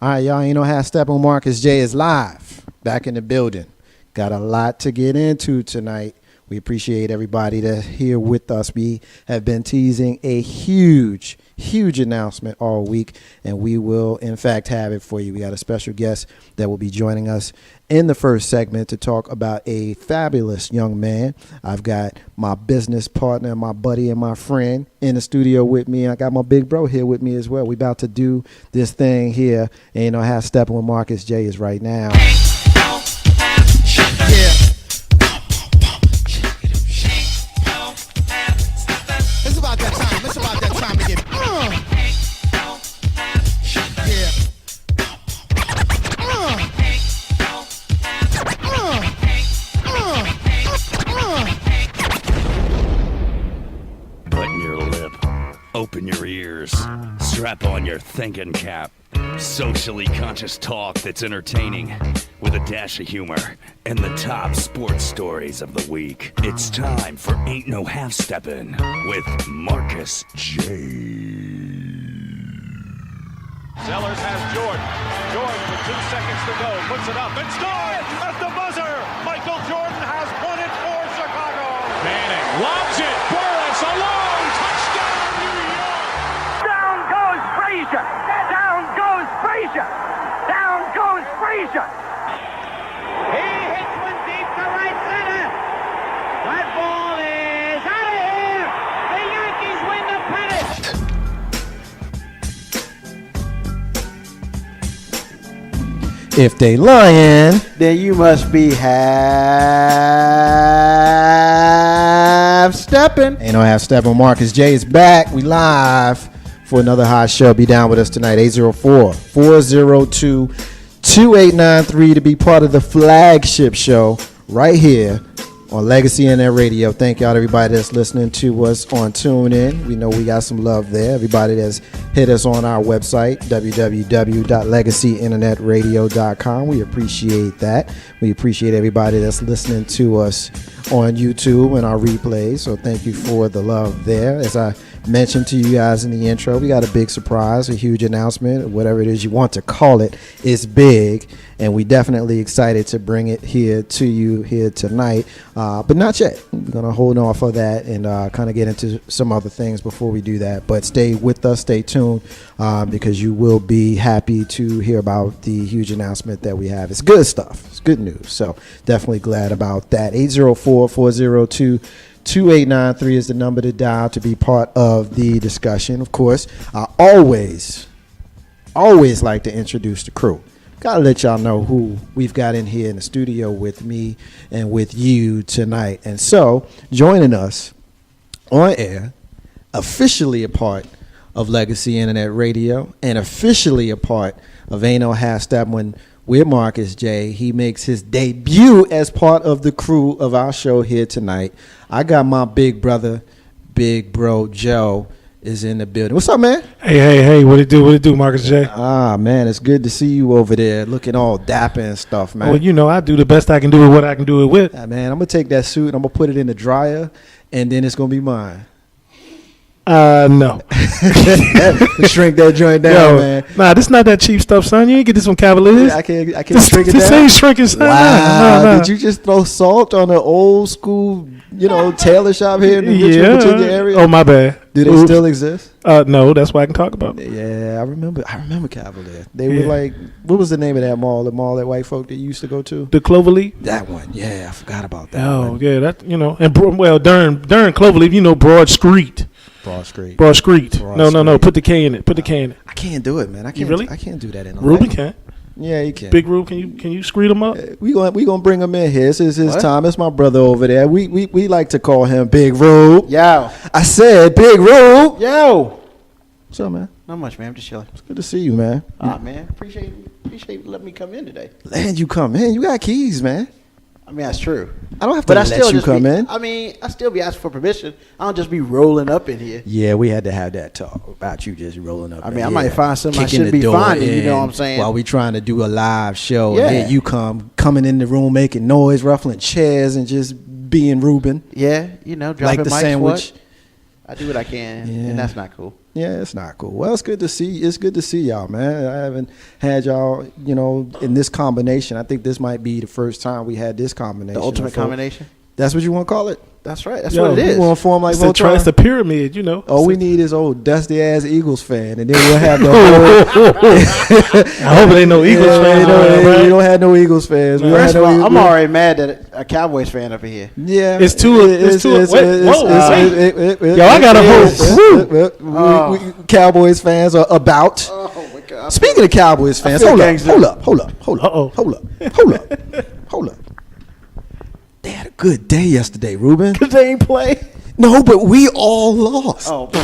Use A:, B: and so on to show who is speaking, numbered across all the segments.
A: All right, y'all, you know how Steppin Marcus J is live, back in the building. Got a lot to get into tonight. We appreciate everybody that's here with us. We have been teasing a huge announcement all week, and we will, in fact, have it for you. We got a special guest that will be joining us in the first segment to talk about a fabulous young man. I've got my business partner, my buddy, and my friend in the studio with me. I got my big bro here with me as well. We about to do this thing here, and you know how Steppin with Marcus J is right now. Yeah. It's about that time. It's about that time to get.
B: Button your lip, open your ears, strap on your thinking cap. Socially conscious talk that's entertaining with a dash of humor and the top sports stories of the week. It's time for Ain't No Half Steppin' with Marcus J.
C: Sellers has Jordan. Jordan with 2 seconds to go. Puts it up and scores at the buzzer. Michael Jordan has won it for Chicago. Manning lobs it. Burris alone. Touchdown, New York.
D: Down goes Frazier. Down goes Frazier. Down goes Frazier. He hits one deep to right center. That ball is out of here. The Yankees win the pennant.
A: If they lying,
E: then you must be half stepping.
A: ain't no half stepping. Marcus J is back. We live for another hot show. Be down with us tonight. 804-402-2893 to be part of the flagship show right here on Legacy Internet Radio. Thank y'all to everybody that's listening to us on TuneIn. We know we got some love there. Everybody that's hit us on our website, www.legacyinternetradio.com. We appreciate that. We appreciate everybody that's listening to us on YouTube and our replays. So thank you for the love there. As I mentioned to you guys in the intro, we got a big surprise, a huge announcement, whatever it is you want to call it. It's big, and we definitely excited to bring it here to you here tonight, but not yet. We're going to hold off of that and kind of get into some other things before we do that. But stay with us, stay tuned, because you will be happy to hear about the huge announcement that we have. It's good stuff. It's good news. So definitely glad about that. 804-402-2893 is the number to dial to be part of the discussion. Of course, I always like to introduce the crew. Gotta let y'all know who we've got in here in the studio with me and with you tonight. And so, joining us on air, officially a part of Legacy Internet Radio and officially a part of Ain't No Half Steppin' with Marcus J. He makes his debut as part of the crew of our show here tonight. I got my big brother, big bro Joe, is in the building. What's up, man?
F: Hey, what it do, Marcus J?
A: Man, it's good to see you over there looking all dapper and stuff, man.
F: Well, you know, I do the best I can do with what I can do it with.
A: Man, I'm going to take that suit and I'm going to put it in the dryer, and then it's going to be mine.
F: No.
A: Shrink that joint down, man.
F: Nah, this not that cheap stuff, son. You ain't get this from Cavaliers.
A: I can't
F: shrink it down. This ain't shrinking, son.
A: Wow.
F: Nah.
A: Did you just throw salt on an old school, tailor shop here in the Richmond, Virginia area?
F: Oh, my bad.
A: Do they still exist?
F: No, that's what I can talk about.
A: Yeah, I remember Cavalier. They were like, what was the name of that mall? The mall that white folk that used to go to?
F: The Cloverleaf?
A: That one. Yeah, I forgot about that.
F: Oh,
A: one.
F: yeah, that and during Cloverleaf, Broad Street.
A: Broad Street.
F: No.
A: Street.
F: Put the K in it. I
A: can't do it, man. I can't.
F: Really?
A: I can't do that in a
F: Ruben can.
A: Yeah, you can.
F: Big Rube, can you screed him up?
A: We gonna bring him in here. This is his time. It's my brother over there. We like to call him Big Rube.
E: Yo.
A: I said Big Rube.
E: Yo.
A: What's up, man?
E: Not much, man. I'm just chilling.
A: It's good to see you, man.
E: Man. Appreciate you letting me come in today.
A: Letting you come in. You got keys, man.
E: I mean, that's true.
A: I don't have to let you come in.
E: I mean, I still be asking for permission. I don't just be rolling up in here.
A: Yeah, we had to have that talk about you just rolling up.
E: I mean, I might find something I shouldn't be finding. You know what I'm saying?
A: While we trying to do a live show,
E: Yeah.
A: and then you coming in the room making noise, ruffling chairs, and just being Ruben.
E: Yeah, dropping
A: Like the
E: mics,
A: sandwich.
E: What? I do what I can,
A: Yeah.
E: and that's not cool.
A: Yeah, it's not cool. Well, it's good to see. It's good to see y'all, man. I haven't had y'all, in this combination. I think this might be the first time we had this combination.
E: The ultimate combination.
A: That's what you want to call it?
E: That's right. That's what it is.
A: You want to form like Voltron?
F: It's the pyramid,
A: All we need is old dusty ass Eagles fan, and then we'll have the whole.
F: I hope it ain't no Eagles fan.
A: We don't have no Eagles fans. We don't
E: First
A: have
E: of
A: no
E: all, I'm
A: Eagles-
E: already mad that a Cowboys fan up in here.
A: Yeah,
F: It's too. Yo, I got a hope.
A: Cowboys fans are about.
E: Oh my God.
A: Speaking of Cowboys fans,
E: feel
A: hold
E: gangster.
A: up.
F: Uh-oh.
A: Hold up. They had a good day yesterday, Ruben.
E: Because they ain't play.
A: No, but we all lost.
E: Oh,
F: So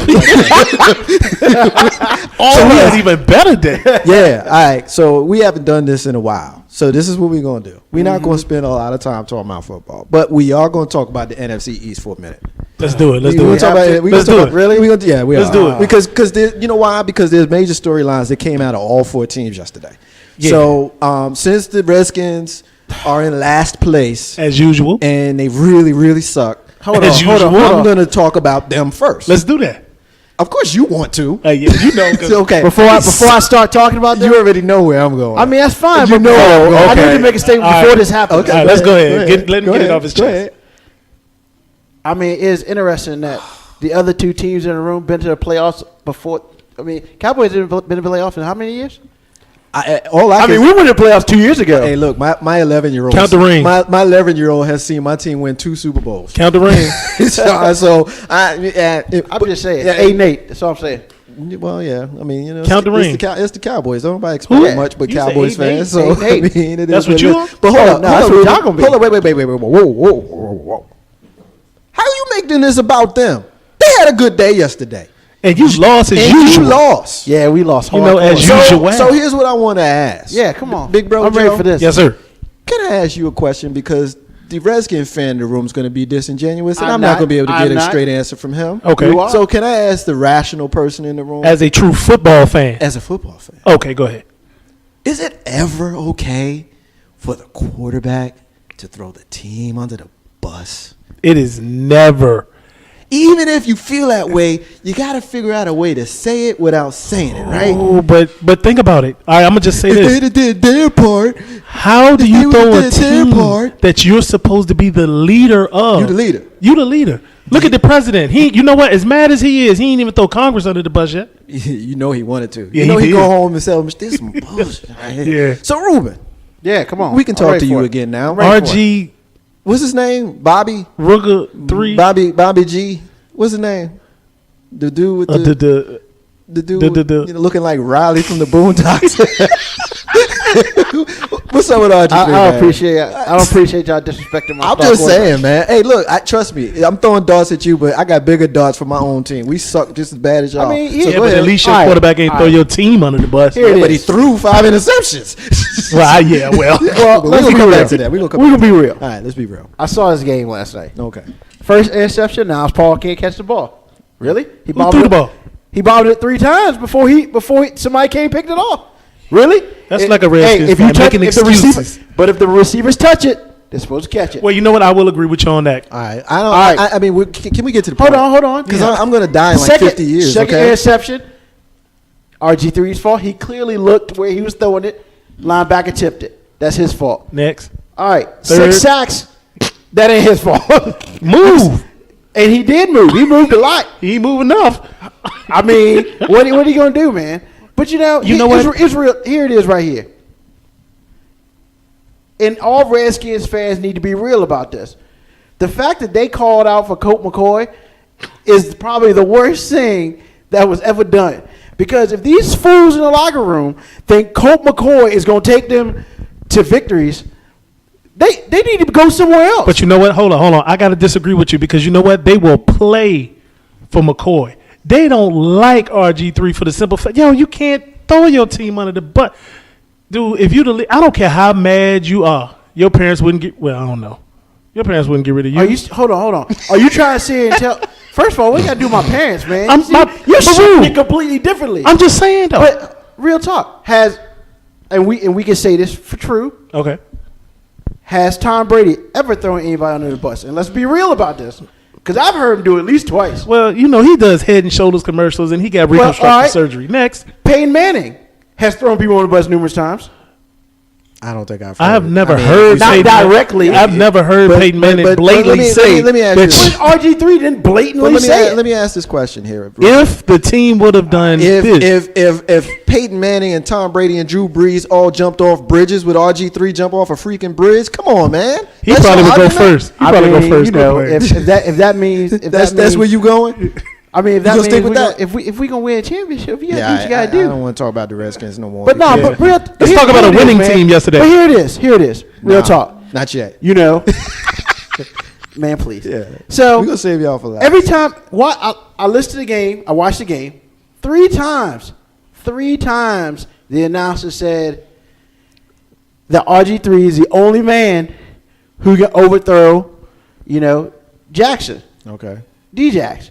F: we had even better day.
A: Yeah, all right. So we haven't done this in a while. So this is what we're going to do. We're not going to spend a lot of time talking about football, but we are going to talk about the NFC East for a minute.
F: Let's do it.
A: Let's do it. Really? We're gonna, yeah, we
F: Let's
A: are.
F: do it.
A: Because you know why? Because there's major storylines that came out of all 4 teams yesterday.
F: Yeah.
A: So since the Redskins are in last place
F: As usual.
A: and they really, really suck,
F: Hold on.
A: I'm going to talk about them first.
F: Let's do that.
A: Of course, you want to.
F: Yeah, 'cause-
A: Okay.
E: before I start talking about
A: you
E: this,
A: already know where I'm going.
E: I mean that's fine.
A: You
E: but
A: know where I'm going.
E: I need
F: Okay.
E: to make a statement
F: All
E: before
F: right.
E: this happens.
F: All right, let's go ahead. Let him get it off his
A: Go
F: chest.
A: ahead.
E: I mean, it's interesting that the other 2 teams in the room been to the playoffs before. I mean, Cowboys have been to the playoffs in how many years?
A: I
E: We went to the playoffs 2 years ago.
A: Hey, look, my 11-year-old.
F: Count the rings.
A: My 11-year-old has seen my team win 2 Super Bowls.
F: Count the ring.
E: I'm just saying, 8-8. That's all I'm saying.
A: Well, yeah. I mean,
F: Count the
A: it's
F: ring.
A: It's the Cowboys. Don't nobody expect
E: Who?
A: much, but
F: You said
A: Cowboys
F: 8-8,
A: fans. So
E: 8-8.
A: I mean, it
F: That's
A: is
F: what you
A: it
F: are?
A: is. But hold
E: Oh,
A: on,
E: no, that's what y'all gonna be.
A: Hold on, wait. Whoa. How you making this about them? They had a good day yesterday.
F: And you lost as
A: And
F: usual.
A: you lost.
E: Yeah, we lost.
F: You know,
E: hardcore.
F: as usual.
A: So here's what I want to ask.
E: Yeah, come on,
A: Big bro.
E: I'm ready
A: Joe,
E: for this.
F: Yes, sir.
A: Can I ask you a question? Because the Redskin fan in the room is going to be disingenuous, and
E: I'm
A: I'm not
E: not.
A: going to be able to
E: I'm
A: get a
E: not.
A: straight answer from him.
F: Okay.
E: You are.
A: So can I ask the rational person in the room,
F: As a true football fan.
A: as a football fan,
F: Okay, go ahead.
A: is it ever okay for the quarterback to throw the team under the bus?
F: It is never.
A: Even if you feel that way, you got to figure out a way to say it without saying it, right?
F: Oh, but think about it. All right, I'm gonna just say
A: If
F: this.
A: they did their part,
F: How do
A: if
F: you
A: they
F: throw a
A: did their
F: team
A: part-
F: that you're supposed to be the leader of?
A: You the leader.
F: You the leader. Look at the president. You know what? As mad as he is, he ain't even throw Congress under the bus yet.
A: you know he wanted to.
F: Yeah,
A: you know
F: he
A: he
F: did.
A: go home and say, "This some bullshit." Right here."
F: Yeah.
A: So Ruben,
E: Yeah, come on.
A: we can
E: I'm
A: talk
E: ready
A: to you
E: for it.
A: again now.
E: Ready for
F: RG
A: What's his name? Bobby.
F: Ruger 3.
A: Bobby G. What's his name? The dude with the dude with, looking like Riley from the Boondocks. What's up with RG3?
E: I
A: man?
E: don't appreciate y'all disrespecting my.
A: I'm
E: star
A: just
E: quarterback.
A: saying, man. Hey, look, trust me. I'm throwing darts at you, but I got bigger darts for my own team. We suck just as bad as y'all.
E: I mean,
A: So
E: yeah,
F: Yeah,
A: go
F: but
A: ahead.
F: at least your
E: All right.
F: quarterback ain't
E: All
F: throw
E: right.
F: your team under the bus.
E: Here it
A: But he
E: is.
A: threw 5 interceptions.
F: Well, yeah, well.
E: Well,
A: We're
E: let's
A: gonna
E: be
A: come
E: real.
A: back to that. We're
E: We're
A: gonna
E: gonna be real.
A: All right, let's be real.
E: I saw this game last night.
A: Okay.
E: First interception. Now it's Paul can't catch the ball. Really? He
F: Who threw the ball?
E: He bobbled it 3 times before somebody came and picked it off. Really?
F: That's like a Redskins fan, making excuses.
E: But if the receivers touch it, they're supposed to catch it.
F: Well, you know what? I will agree with you on that.
A: All right.
E: All right.
A: I mean, can we get to the
E: Hold
A: point?
E: on.
A: Because I'm going to die in like 50 years.
E: Second
A: Okay.
E: interception. RG3's fault. He clearly looked where he was throwing it. Linebacker tipped it. That's his fault.
F: Next.
E: All right.
F: Third.
E: 6 sacks. That ain't his fault.
F: Move.
E: And he did move. He moved a lot.
F: He ain't moving enough.
E: I mean, what are you going to do, man? But you know
F: what?
E: It's real. Here it is right here. And all Redskins fans need to be real about this. The fact that they called out for Colt McCoy is probably the worst thing that was ever done. Because if these fools in the locker room think Colt McCoy is going to take them to victories, they need to go somewhere else.
F: But you know what? Hold on. I got to disagree with you because you know what? They will play for McCoy. They don't like RG3 for the simple fact, you can't throw your team under the bus. Dude, if you I don't care how mad you are, your parents wouldn't get, I don't know. Your parents wouldn't get rid of you.
E: Hold on. Are you trying to sit and tell? First of all, what you got to do with my parents, man?
F: but
E: You're shooting
F: Rude.
E: it completely differently.
F: I'm just saying, though.
E: But real talk, and we can say this for true.
F: Okay.
E: Has Tom Brady ever thrown anybody under the bus? And let's be real about this. Because I've heard him do it at least twice.
F: Well, he does Head and Shoulders commercials, and he got reconstructive surgery. Next.
E: Peyton Manning has thrown people on the bus numerous times.
A: I don't think
F: I have never heard
E: not directly.
F: I've never heard Peyton Manning blatantly say.
A: Let me ask you this.
E: RG3 didn't blatantly say it.
A: Let me ask this question here.
F: If the team would have done
A: if Peyton Manning and Tom Brady and Drew Brees all jumped off bridges, would RG3 jump off a freaking bridge? Come on, man.
F: He probably would go first.
E: If that means
A: that's where you going.
E: I mean, if that
A: you
E: means
A: stick with that?
E: If we gonna win a championship, you gotta do what you gotta do.
A: I don't want to talk about the Redskins no more.
E: But let's
F: talk about a winning team yesterday.
E: But here it is. Real talk.
A: Not yet.
E: Man, please.
A: Yeah.
E: So
A: we're gonna save y'all for last.
E: Every time, I listened to the game. I watched the game 3 times. 3 times the announcer said that RG3 is the only man who can overthrow, Jackson.
A: Okay.
E: D-Jax.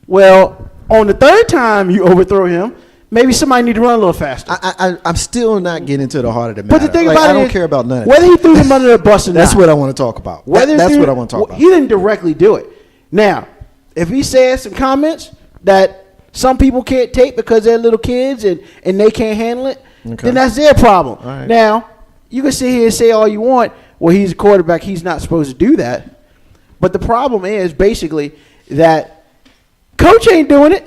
E: Well, on the 3rd time you overthrow him, maybe somebody need to run a little faster.
A: I'm still not getting to the heart of the matter.
E: But the thing about
A: I don't care about none of
E: whether
A: that.
E: he threw him under the bus or not.
A: That's what I want to talk about. That's what I want to talk about.
E: He didn't directly do it. Now, if he says some comments that some people can't take because they're little kids and they can't handle it, then that's their problem.
A: Right.
E: Now, you can sit here and say all you want, well, he's a quarterback, he's not supposed to do that. But the problem is basically that coach ain't doing it.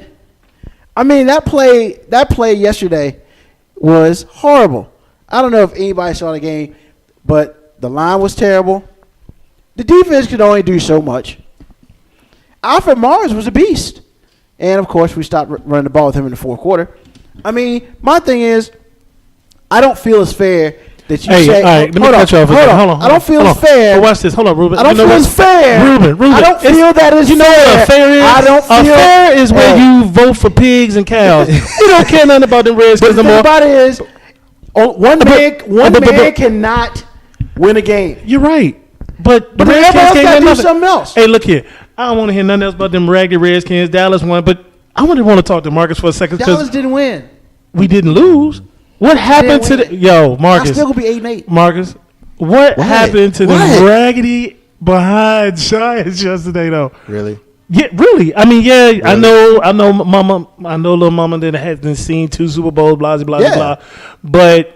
E: I mean, that play yesterday was horrible. I don't know if anybody saw the game, but the line was terrible. The defense could only do so much. Alfred Morris was a beast. And, of course, we stopped running the ball with him in the 4th quarter. I mean, my thing is, I don't feel it's fair that you say,
F: all right, let me cut you off. Hold on.
E: I don't feel it's fair.
F: But watch this. Hold on, Ruben.
E: I don't feel it's fair.
F: Ruben.
E: I don't feel that it's fair.
F: You know what a fair is?
E: I don't feel
F: fair is where you vote for pigs and cows. You don't care nothing about them Redskins no more.
E: But the thing about it is, one man cannot win a game.
F: You're right. But the Redskins can't do something else. Hey, look here. I don't want to hear nothing else about them raggedy Redskins. Dallas won, but I want to talk to Marcus for a second.
E: Dallas didn't win.
F: We didn't lose. What happened to Marcus?
E: I'm still gonna be 8-8.
F: Marcus, what happened to the raggedy behind Giants yesterday, though?
A: Really?
F: Yeah, really. I mean, really? I know, Mama. I know, little Mama that hasn't seen 2 Super Bowls, blah blah blah. But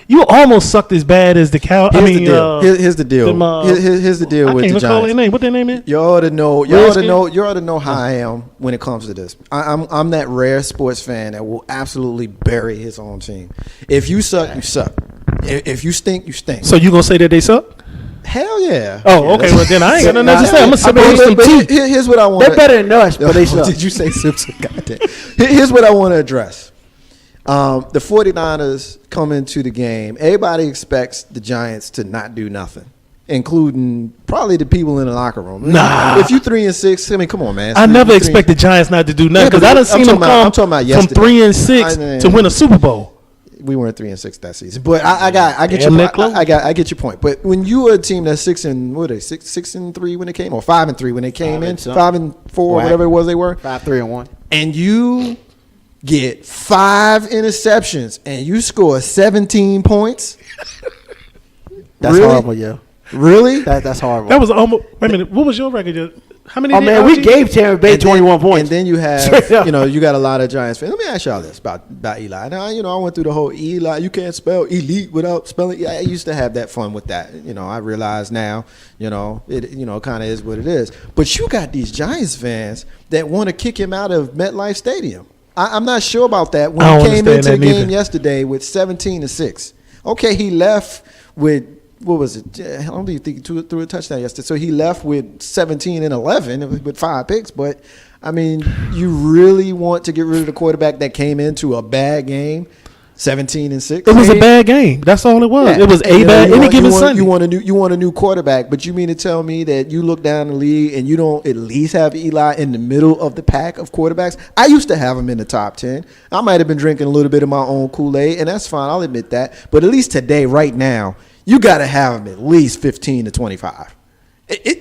F: you almost sucked as bad as the cow.
A: Here's the deal. Here's the deal with the Giants.
F: Call their name. What their name is?
A: You ought to know how I am when it comes to this. I'm that rare sports fan that will absolutely bury his own team. If you suck, you suck. If you stink, you stink.
F: So you gonna say that they suck?
A: Hell yeah.
F: Oh, okay. Well, then I ain't got nothing else to say. I'm gonna sip some tea.
A: Here's what I want.
E: They're better than us, but they suck.
A: Did you say sip some? Goddamn. Here's what I want to address. The 49ers come into the game. Everybody expects the Giants to not do nothing, including probably the people in the locker room.
F: Nah.
A: If you 3-6, I mean, come on, man.
F: I never expect the Giants not to do nothing because I done seen them come from 3-6 to win a Super Bowl.
A: We weren't 3-6 that season, but I get your point. But when you are a team that's 6-3 when they came, or 5-3 when they came in, 5-4, whatever it was they were,
E: 5-3-1,
A: and you get 5 interceptions and you score 17 points.
E: That's horrible, yo.
A: Really?
E: That's horrible.
F: That was almost. Wait a minute. What was your record? How many?
E: Oh man, we gave Tampa Bay 21 points.
A: And then you have, you got a lot of Giants fans. Let me ask y'all this about Eli. Now, I went through the whole Eli. You can't spell elite without spelling. I used to have that fun with that. I realize now. It kind of is what it is. But you got these Giants fans that want to kick him out of MetLife Stadium. I'm not sure about that. When he came into the game yesterday with 17-6. Okay, he left with. What was it? How long do you think he threw a touchdown yesterday? So he left with 17-11 with 5 picks. But, I mean, you really want to get rid of the quarterback that came into a bad game, 17-6?
F: It was a bad game. That's all it was. Yeah. It was any given Sunday.
A: You want a new quarterback, but you mean to tell me that you look down the league and you don't at least have Eli in the middle of the pack of quarterbacks? I used to have him in the top 10. I might have been drinking a little bit of my own Kool-Aid, and that's fine. I'll admit that. But at least today, right now, you got to have him at least 15 to 25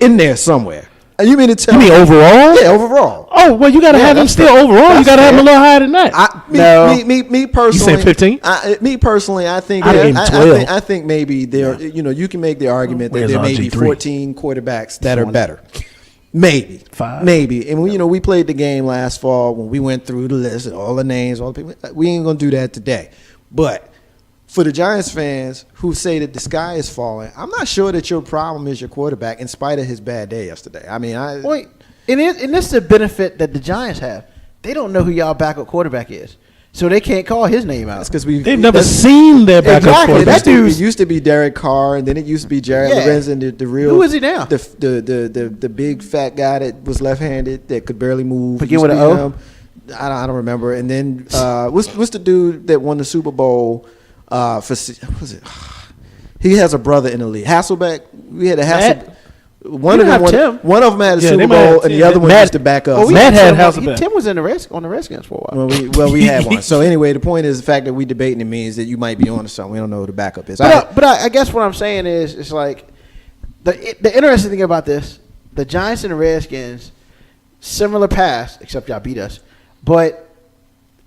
A: in there somewhere. You mean to tell
F: You mean overall?
A: Yeah, overall.
F: Oh, well, you got to have him still overall. You got to have him a little higher than that.
A: Me personally.
F: You saying 15?
A: Me personally, I think
F: I'd give him 12.
A: I think maybe there. You can make the argument that
F: Where's
A: there may be
F: RG3?
A: 14 quarterbacks that are better. Maybe
F: 5.
A: Maybe, and we played the game last fall when we went through the list and all the names, all the people. We ain't gonna do that today, but. For the Giants fans who say that the sky is falling, I'm not sure that your problem is your quarterback in spite of his bad day yesterday. I mean,
E: and this is a benefit that the Giants have. They don't know who y'all backup quarterback is, so they can't call his name out.
A: That's because
F: they've never seen their backup quarterback.
A: It used to be Derek Carr, and then it used to be Jared Lorenzen, the real.
E: Who is he now?
A: The big fat guy that was left-handed that could barely move.
E: Begin with an O.
A: I don't remember. And then what's the dude that won the Super Bowl? What was it? He has a brother in the league. Hasselbeck. We had a Hasselbeck. One of them had a Super Bowl, and the other one used to back up.
F: Matt had Hasselbeck.
E: Tim was on the Redskins for a while.
A: Well, we had one. So anyway, the point is the fact that we debating it means that you might be on to something. We don't know who the backup is.
E: But I guess what I'm saying is, it's like the interesting thing about this: the Giants and the Redskins, similar past, except y'all beat us, but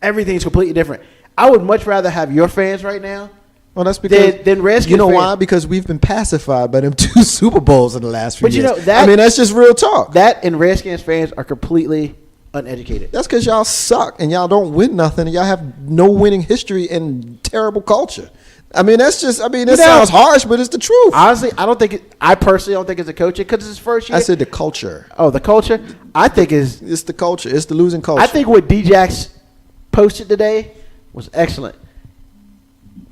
E: everything's completely different. I would much rather have your fans right now.
A: Well, that's because
E: than Redskins.
A: You know why? Because we've been pacified by them 2 Super Bowls in the last few years.
E: But you know that,
A: that's just real talk.
E: That and Redskins fans are completely uneducated.
A: That's because y'all suck and y'all don't win nothing and y'all have no winning history and terrible culture. That's just. It sounds harsh, but it's the truth.
E: Honestly, I personally don't think it's the coaching because it's his first year.
A: I said the culture.
E: Oh, the culture. I think it's
A: the culture. It's the losing culture.
E: I think what D-Jax posted today was excellent.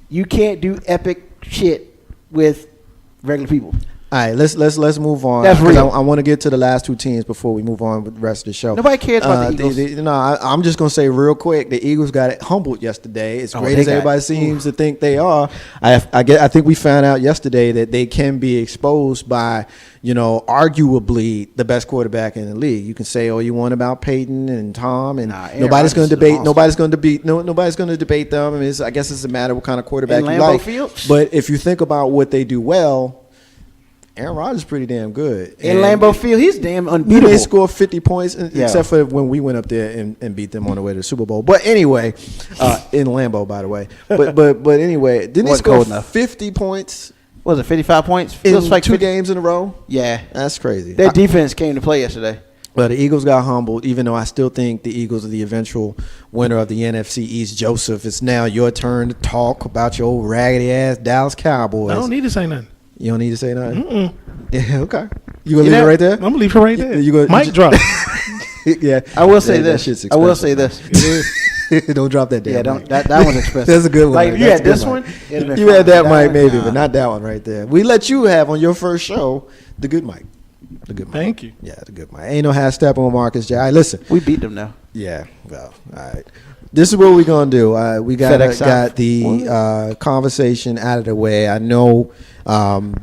E: You can't do epic shit with regular people.
A: All right, let's move on.
E: That's real.
A: I want to get to the last 2 teams before we move on with the rest of the show.
E: Nobody cares about the Eagles.
A: I'm just gonna say real quick, the Eagles got humbled yesterday. As great as everybody seems to think they are, I think we found out yesterday that they can be exposed by, arguably the best quarterback in the league. You can say all you want about Peyton and Tom, and nobody's going to debate. Nobody's going to debate them. I guess it's a matter of what kind of quarterback you like. But if you think about what they do well. Aaron Rodgers is pretty damn good.
E: In Lambeau Field, he's damn unbeatable.
A: They scored 50 points, except for when we went up there and beat them on the way to the Super Bowl. But anyway, in Lambeau, by the way. But anyway, didn't he score 50 points?
E: Was it 55 points?
A: In like 2 games in a row?
E: Yeah.
A: That's crazy.
E: Their defense came to play yesterday.
A: Well, the Eagles got humbled, even though I still think the Eagles are the eventual winner of the NFC East. Joseph, it's now your turn to talk about your old raggedy-ass Dallas Cowboys.
F: I don't need to say nothing.
A: You don't need to say nothing? Mm-mm. Yeah, okay. You going to leave it right there?
F: I'm going to leave it right there. Mic drop.
A: Yeah.
E: I will say this. I will say this.
A: Don't drop that damn
E: mic. That one's expensive.
A: That's a good one.
E: Like, if you had this one,
A: you had that mic maybe, but not that one right there. We let you have on your first show the good mic. The good mic.
F: Thank you.
A: Yeah, the good mic. Ain't no half stepping with Marcus J. All right, listen.
E: We beat them now.
A: Yeah, well, all right. This is what we're going to do. We got the conversation out of the way. I know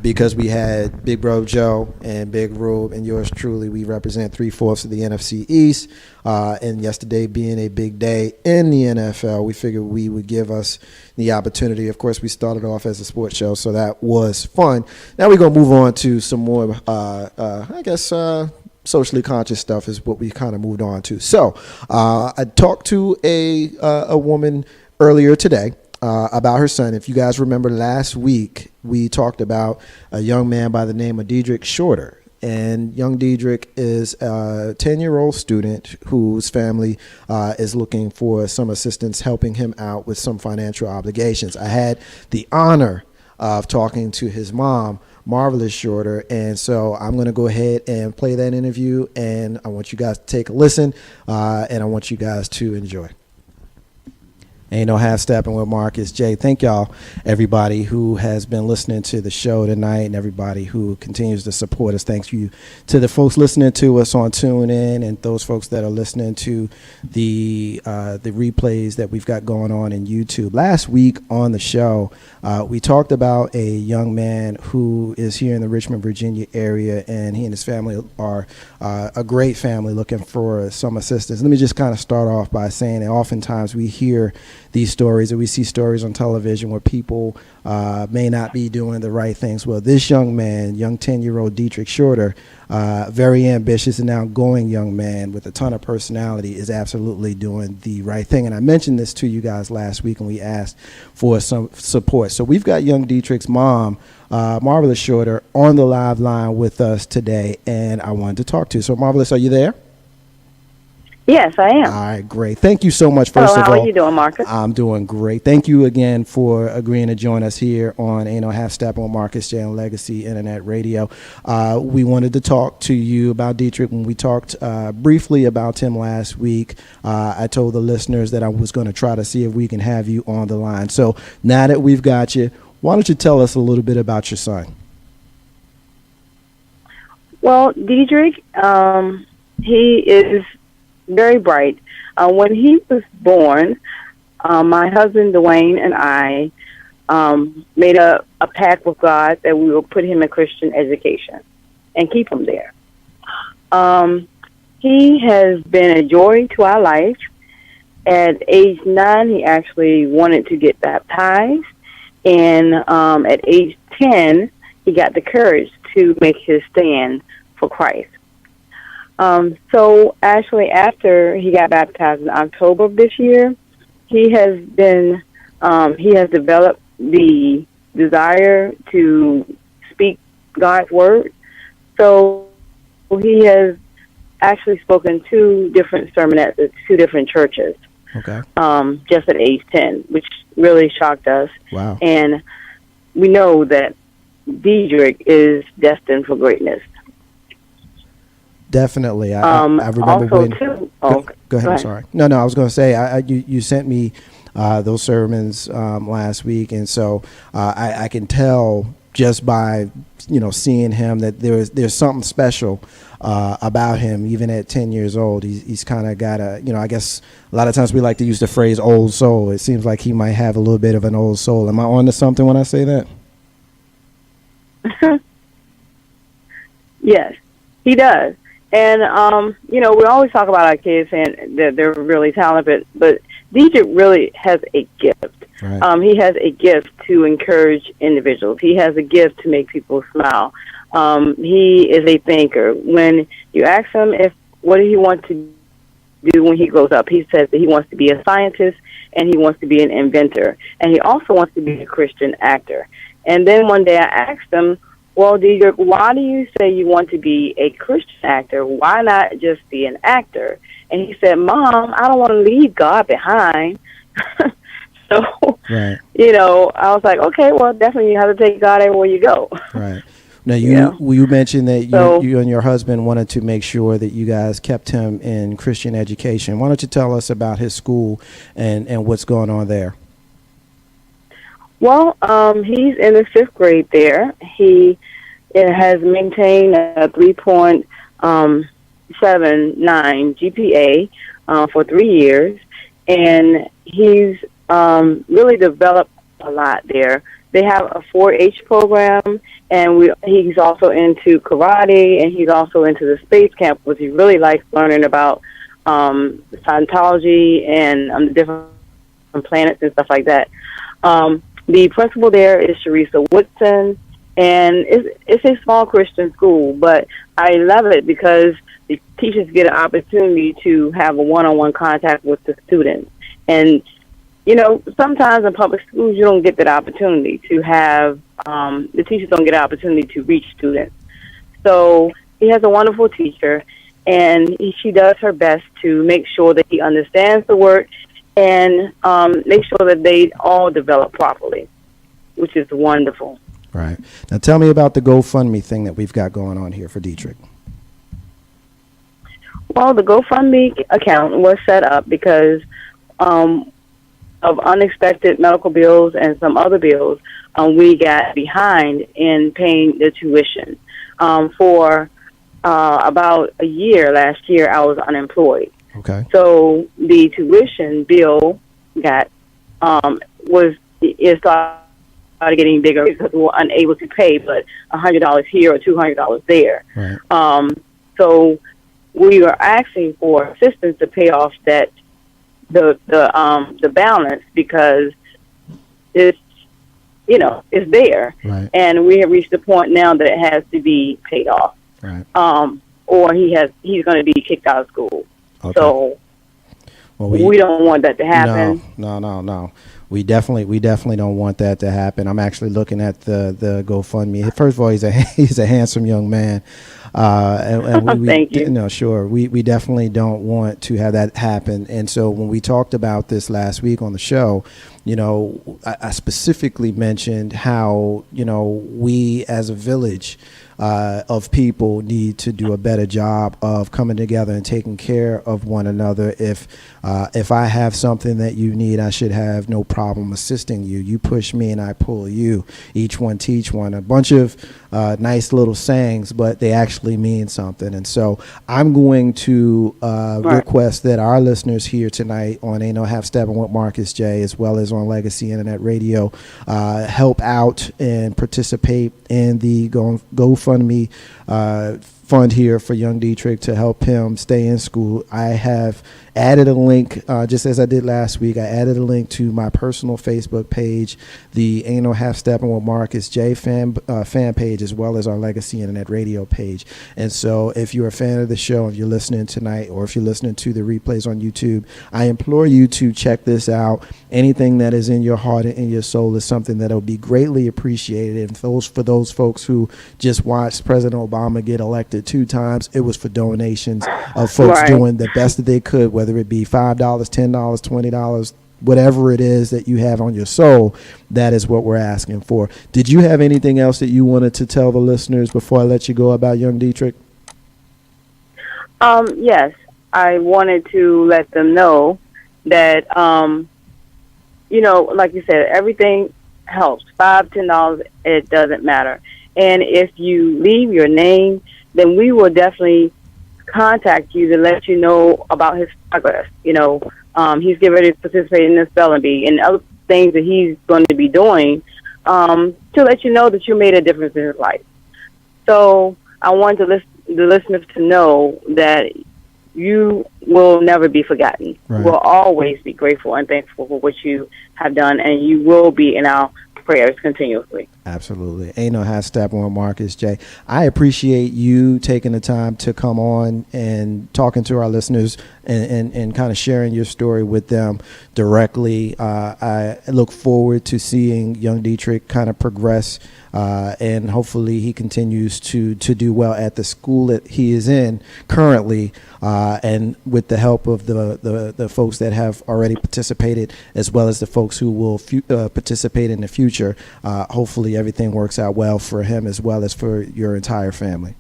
A: because we had Big Bro Joe and Big Rube and yours truly, we represent 3/4 of the NFC East. And yesterday being a big day in the NFL, we figured we would give us the opportunity. Of course, we started off as a sports show, so that was fun. Now we're going to move on to some more, socially conscious stuff is what we kind of moved on to. So I talked to a woman earlier today about her son. If you guys remember last week, we talked about a young man by the name of Dedrick Shorter. And young Dedrick is a 10-year-old student whose family is looking for some assistance helping him out with some financial obligations. I had the honor of talking to his mom, Marvelous Shorter, and so I'm going to go ahead and play that interview, and I want you guys to take a listen, and I want you guys to enjoy. Ain't no half stepping with Marcus J. Thank y'all, everybody who has been listening to the show tonight and everybody who continues to support us. Thanks you to the folks listening to us on TuneIn and those folks that are listening to the replays that we've got going on in YouTube. Last week on the show, we talked about a young man who is here in the Richmond, Virginia area, and he and his family are a great family looking for some assistance. Let me just kind of start off by saying that oftentimes we hear these stories, and we see stories on television where people may not be doing the right things. Well, this young man, young 10-year-old Dedrick Shorter, very ambitious and outgoing young man with a ton of personality, is absolutely doing the right thing. And I mentioned this to you guys last week, and we asked for some support. So we've got young Dedrick's mom, Marvelous Shorter, on the live line with us today, and I wanted to talk to you. So, Marvelous, are you there?
G: Yes, I am.
A: All right, great. Thank you so much, first of all.
G: How are you doing, Marcus?
A: I'm doing great. Thank you again for agreeing to join us here on Ain't No Half Steppin' with Marcus J on Legacy Internet Radio. We wanted to talk to you about Dedrick. When we talked briefly about him last week, I told the listeners that I was going to try to see if we can have you on the line. So now that we've got you, why don't you tell us a little bit about your son?
G: Well, Dedrick, he is very bright. When he was born, my husband Dwayne and I made a pact with God that we would put him in Christian education and keep him there. He has been a joy to our life. At age 9, he actually wanted to get baptized, and at age 10, he got the courage to make his stand for Christ. So actually, after he got baptized in October of this year, he has developed the desire to speak God's word. So he has actually spoken 2 different sermonettes at 2 different churches.
A: Okay.
G: Just at age 10, which really shocked us.
A: Wow.
G: And we know that Dedrick is destined for greatness.
A: Definitely. I remember
G: also
A: when.
G: Too,
A: go ahead. I'm sorry. No, I was going to say you sent me those sermons last week, and so I can tell just by seeing him that there's something special about him. Even at 10 years old, he's kind of got I guess a lot of times we like to use the phrase "old soul." It seems like he might have a little bit of an old soul. Am I on to something when I say that?
G: Yes, he does. And, we always talk about our kids saying that they're really talented, but Dedrick really has a gift.
A: Right.
G: He has a gift to encourage individuals. He has a gift to make people smile. He is a thinker. When you ask him what does he want to do when he grows up, he says that he wants to be a scientist and he wants to be an inventor. And he also wants to be a Christian actor. And then one day I asked him, well, Dedrick, why do you say you want to be a Christian actor? Why not just be an actor? And he said, Mom, I don't want to leave God behind. So,
A: right.
G: I was like, okay, well, definitely you have to take God everywhere you go.
A: Right. Now, you mentioned that you and your husband wanted to make sure that you guys kept him in Christian education. Why don't you tell us about his school and what's going on there?
G: Well, he's in the 5th grade there. He has maintained a 3.79 GPA for 3 years, and he's really developed a lot there. They have a 4-H program, and he's also into karate, and he's also into the space camp, which he really likes learning about Scientology and the different planets and stuff like that. The principal there is Teresa Woodson, and it's a small Christian school, but I love it because the teachers get an opportunity to have a one-on-one contact with the students. And, sometimes in public schools, you don't get that opportunity to have, the teachers don't get an opportunity to reach students. So he has a wonderful teacher, and she does her best to make sure that he understands the work and make sure that they all develop properly, which is wonderful.
A: Right. Now tell me about the GoFundMe thing that we've got going on here for Dedrick.
G: Well, the GoFundMe account was set up because of unexpected medical bills and some other bills. We got behind in paying the tuition. For about a year, last year, I was unemployed.
A: Okay.
G: So the tuition bill got started getting bigger because we were unable to pay, but $100 here or $200 there.
A: Right.
G: So we were asking for assistance to pay off that the balance, because it's, it's there,
A: Right.
G: and we have reached the point now that it has to be paid off,
A: Right.
G: or he's going to be kicked out of school.
A: Okay.
G: So
A: Well,
G: we don't want that to happen.
A: No. We definitely don't want that to happen. I'm actually looking at the GoFundMe. First of all, he's a handsome young man. And we
G: Thank you.
A: No, sure. We definitely don't want to have that happen. And so when we talked about this last week on the show, I specifically mentioned how, we as a village of people need to do a better job of coming together and taking care of one another. If I have something that you need, I should have no problem assisting you. You push me and I pull you. Each one teach one. A bunch of nice little sayings, but they actually mean something. And so I'm going to request that our listeners here tonight on Ain't No Half Steppin' with Marcus J, as well as on Legacy Internet Radio, help out and participate in the GoFundMe fund here for young Dedrick to help him stay in school. I have added a link, just as I did last week. I added a link to my personal Facebook page, the Ain't No Half Steppin' with Marcus J fan page, as well as our Legacy Internet Radio page. And so if you're a fan of the show, if you're listening tonight, or if you're listening to the replays on YouTube, I implore you to check this out. Anything that is in your heart and in your soul is something that will be greatly appreciated. And for those folks who just watched President Obama get elected 2 times, it was for donations of folks doing the best that they could, whether it be $5, $10, $20, whatever it is that you have on your soul. That is what we're asking for. Did you have anything else that you wanted to tell the listeners before I let you go about young Dedrick?
G: Yes, I wanted to let them know that, like you said, everything helps. $5, $10, it doesn't matter. And if you leave your name, then we will definitely contact you to let you know about his progress. He's getting ready to participate in the spelling bee and other things that he's going to be doing, to let you know that you made a difference in his life. So I want the listeners to know that you will never be forgotten.
A: Right.
G: We'll always be grateful and thankful for what you have done, and you will be in our prayers continuously.
A: Absolutely. Ain't No Half Steppin' with Marcus J. I appreciate you taking the time to come on and talking to our listeners and kind of sharing your story with them directly. I look forward to seeing young Dedrick kind of progress, and hopefully he continues to do well at the school that he is in currently, and with the help of the folks that have already participated, as well as the folks who will participate in the future. Hopefully everything works out well for him as well as for your entire family.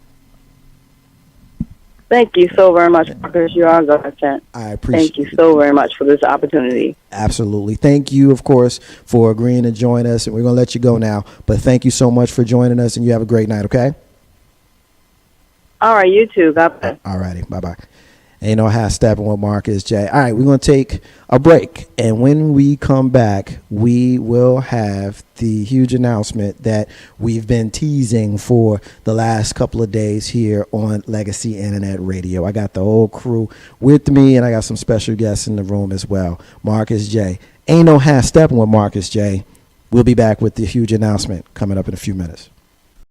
G: Thank you so very much, Marcus. You are a godsend.
A: I appreciate
G: Thank you so very much for this opportunity.
A: Absolutely. Thank you, of course, for agreeing to join us. And we're going to let you go now. But thank you so much for joining us, and you have a great night, okay?
G: All right, you too. God bless.
A: All righty. Bye-bye. Ain't No Half Steppin' with Marcus J. All right, we're going to take a break. And when we come back, we will have the huge announcement that we've been teasing for the last couple of days here on Legacy Internet Radio. I got the whole crew with me, and I got some special guests in the room as well. Marcus J. Ain't No Half Steppin' with Marcus J. We'll be back with the huge announcement coming up in a few minutes.